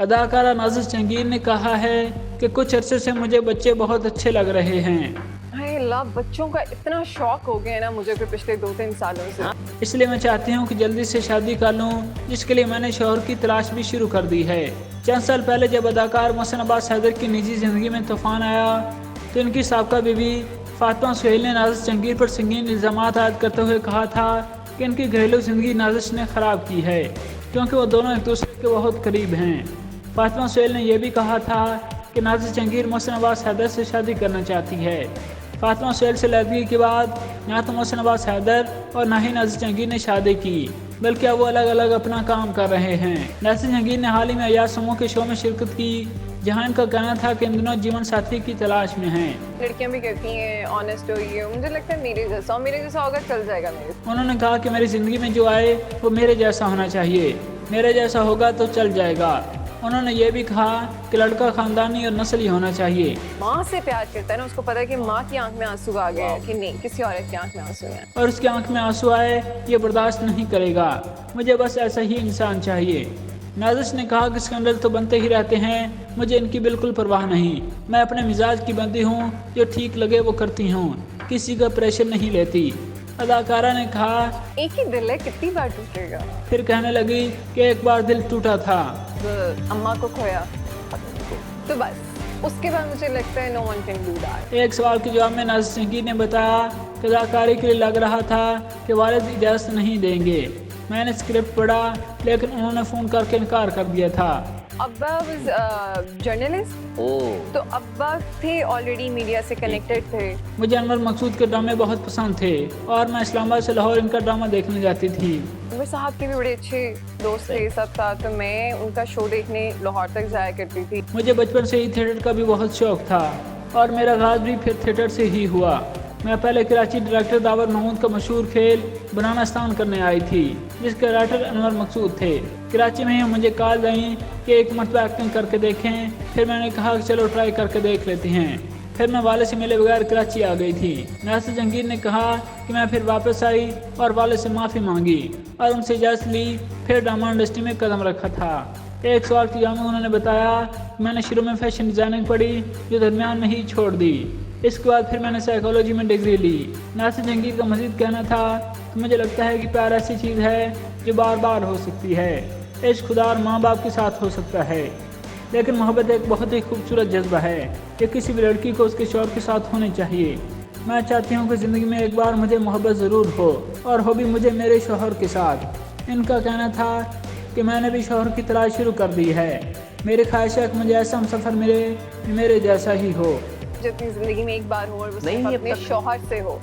اداکارہ نازش جہانگیر نے کہا ہے کہ کچھ عرصے سے مجھے بچے بہت اچھے لگ رہے ہیں۔ ہائے اللہ، بچوں کا اتنا شوق ہو گیا ہے نا مجھے پچھلے 2-3 سالوں سے۔ اس لیے میں چاہتی ہوں کہ جلدی سے شادی کر لوں، جس کے لیے میں نے شوہر کی تلاش بھی شروع کر دی ہے۔ چند سال پہلے جب اداکار محسن عباس حیدر کی نجی زندگی میں طوفان آیا تو ان کی سابقہ بیوی فاطمہ سہیل نے نازش جہانگیر پر سنگین الزامات عائد کرتے ہوئے کہا تھا کہ ان کی گھریلو زندگی نازش نے خراب کی ہے، کیونکہ وہ دونوں ایک دوسرے کے بہت قریب ہیں۔ فاطمہ سہیل نے یہ بھی کہا تھا کہ نازش جہانگیر محسن عباس حیدر سے شادی کرنا چاہتی ہے۔ فاطمہ سہیل سے علیحدگی کے بعد نہ تو محسن عباس حیدر اور نہ ہی نازش جہانگیر نے شادی کی، بلکہ اب وہ الگ الگ اپنا کام کر رہے ہیں۔ نازش جہانگیر نے حال ہی میں ایاز سمو کے شو میں شرکت کی، جہاں ان کا کہنا تھا کہ ان دنوں جیون ساتھی کی تلاش میں ہیں۔ لڑکیاں بھی کہتی ہیں آنےسٹ ہوئی ہے، مجھے لگتا ہے میرے جیسا ہوگا چل جائے گا میرے۔ انہوں نے کہا کہ میری زندگی میں جو آئے وہ میرے جیسا ہونا چاہیے، میرے جیسا ہوگا تو چل جائے گا۔ انہوں نے یہ بھی کہا کہ لڑکا خاندانی اور نسلی ہونا چاہیے۔ ماں سے پیار کرتا ہے نا، اس کو پتا ہے کہ ماں کی آنکھ میں آنسو آ گیا ہے کہ نہیں، کسی عورت کی آنکھ میں آنسو ہے اور اس کی آنکھ میں آنسو آئے یہ برداشت نہیں کرے گا، مجھے بس ایسا ہی انسان چاہیے۔ نازش نے کہا کہ اسکینڈل تو بنتے ہی رہتے ہیں، مجھے ان کی بالکل پرواہ نہیں، میں اپنے مزاج کی بندی ہوں، جو ٹھیک لگے وہ کرتی ہوں، کسی کا پریشر نہیں لیتی۔ اداکارہ نے کہا ایک ہی دل ہے، کتنی بار ٹوٹے گا۔ پھر کہنے لگی کہ ایک بار دل ٹوٹا تھا، اماں کو کھویا تو بس اس کے بعد مجھے لگتا ہے no one can do that۔ ایک سوال کے جواب میں نازش جہانگیر نے بتایا کہ اداکاری کے لیے لگ رہا تھا کہ والد اجازت نہیں دیں گے۔ میں نے اسکرپٹ پڑھا لیکن انہوں نے فون کر کے انکار کر دیا تھا۔ ابا واز جرنلسٹ، تو ابا تھے آلریڈی میڈیا سے کنیکٹڈ تھے۔ مجھے انور مقصود کے ڈرامے بہت پسند تھے اور میں اسلام آباد سے لاہور ان کا ڈرامہ دیکھنے جاتی تھی۔ انور صاحب کے بھی بڑے اچھے دوست تھے سب تھا، تو میں ان کا شو دیکھنے لاہور تک جایا کرتی تھی۔ مجھے بچپن سے ہی تھیٹر کا بھی بہت شوق تھا اور میرا آغاز بھی پھر تھیٹر سے ہی ہوا۔ میں پہلے کراچی ڈائریکٹر داور محمود کا مشہور کھیل بنانا استان کرنے آئی تھی، جس کے رائٹر انور مقصود تھے۔ کراچی میں ہی مجھے کال گئیں کہ ایک مرتبہ ایکٹنگ کر کے دیکھیں، پھر میں نے کہا کہ چلو ٹرائی کر کے دیکھ لیتے ہیں۔ پھر میں والد سے ملے بغیر کراچی آ گئی تھی۔ نازش جہانگیر نے کہا کہ میں پھر واپس آئی اور والد سے معافی مانگی اور ان سے اجازت لی، پھر ڈرامہ انڈسٹری میں قدم رکھا تھا۔ ایک سوال کے جواب میں انہوں نے بتایا کہ میں نے شروع میں فیشن ڈیزائننگ پڑھی جو درمیان میں ہی چھوڑ دی، اس کے بعد پھر میں نے سائیکالوجی میں ڈگری لی۔ نازش جہانگیر کا مزید کہنا تھا کہ مجھے لگتا ہے کہ پیار ایسی چیز ہے جو بار بار ہو سکتی ہے، عشق خدا اور ماں باپ کے ساتھ ہو سکتا ہے، لیکن محبت ایک بہت ہی خوبصورت جذبہ ہے، یہ کسی بھی لڑکی کو اس کے شوہر کے ساتھ ہونی چاہیے۔ میں چاہتی ہوں کہ زندگی میں ایک بار مجھے محبت ضرور ہو، اور ہو بھی مجھے میرے شوہر کے ساتھ۔ ان کا کہنا تھا کہ میں نے بھی شوہر کی تلاش شروع کر دی ہے، میری خواہش ہے کہ مجھے ایسا ہمسفر ملے جو میرے جیسا ہی ہو، جو اپنی زندگی میں ایک بار ہو اور وہ صرف اپنے شوہر سے ہو۔